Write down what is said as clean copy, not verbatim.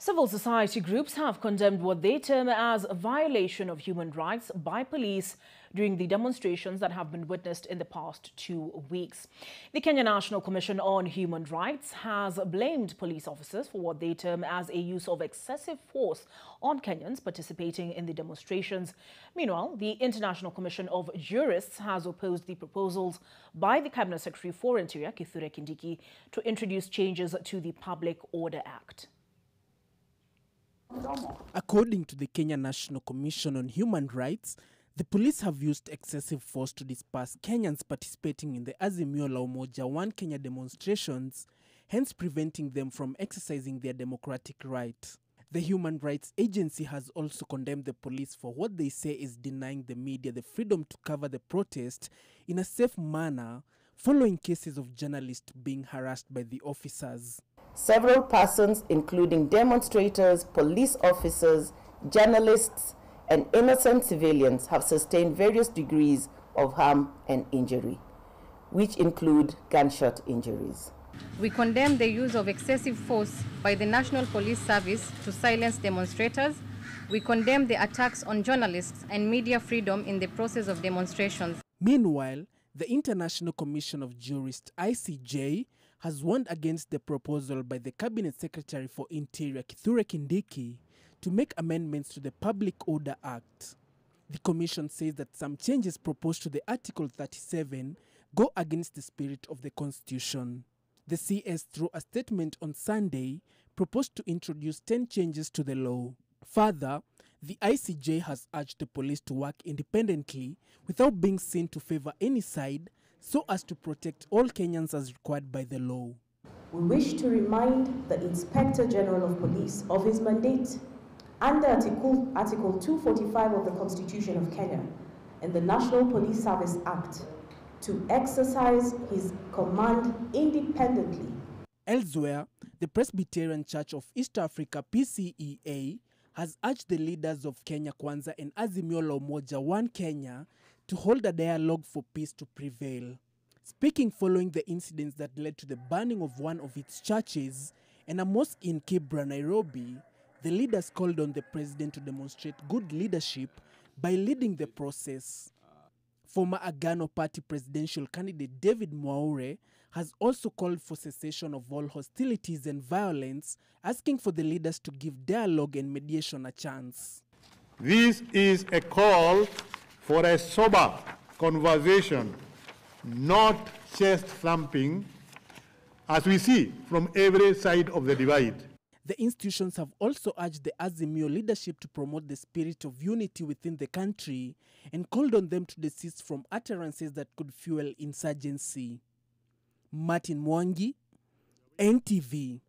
Civil society groups have condemned what they term as a violation of human rights by police during the demonstrations that have been witnessed in the past 2 weeks. The Kenya National Commission on Human Rights has blamed police officers for what they term as a use of excessive force on Kenyans participating in the demonstrations. Meanwhile, the International Commission of Jurists has opposed the proposals by the Cabinet Secretary for Interior, Kenyans, to introduce changes to the Public Order Act. According to the Kenya National Commission on Human Rights, the police have used excessive force to disperse Kenyans participating in the Azimio la Umoja One Kenya demonstrations, hence preventing them from exercising their democratic right. The Human Rights Agency has also condemned the police for what they say is denying the media the freedom to cover the protest in a safe manner, following cases of journalists being harassed by the officers. Several persons, including demonstrators, police officers, journalists, and innocent civilians, have sustained various degrees of harm and injury, which include gunshot injuries. We condemn the use of excessive force by the National Police Service to silence demonstrators. We condemn the attacks on journalists and media freedom in the process of demonstrations. Meanwhile, the International Commission of Jurists, ICJ, has warned against the proposal by the Cabinet Secretary for Interior, Kenyans, to make amendments to the Public Order Act. The Commission says that some changes proposed to the Article 37 go against the spirit of the Constitution. The CS, through a statement on Sunday, proposed to introduce 10 changes to the law. Further, the ICJ has urged the police to work independently without being seen to favor any side, so as to protect all Kenyans as required by the law. We wish to remind the Inspector General of Police of his mandate under Article 245 of the Constitution of Kenya and the National Police Service Act to exercise his command independently. Elsewhere, the Presbyterian Church of East Africa, PCEA, has urged the leaders of Kenya Kwanza and Azimio la Umoja One Kenya to hold a dialogue for peace to prevail. Speaking following the incidents that led to the burning of one of its churches and a mosque in KNCHR, Nairobi, the leaders called on the president to demonstrate good leadership by leading the process. Former Agano Party presidential candidate David Mwaure has also called for cessation of all hostilities and violence, asking for the leaders to give dialogue and mediation a chance. This is a call for a sober conversation, not chest thumping, as we see from every side of the divide. The institutions have also urged the Azimio leadership to promote the spirit of unity within the country and called on them to desist from utterances that could fuel insurgency. Martin Mwangi, NTV.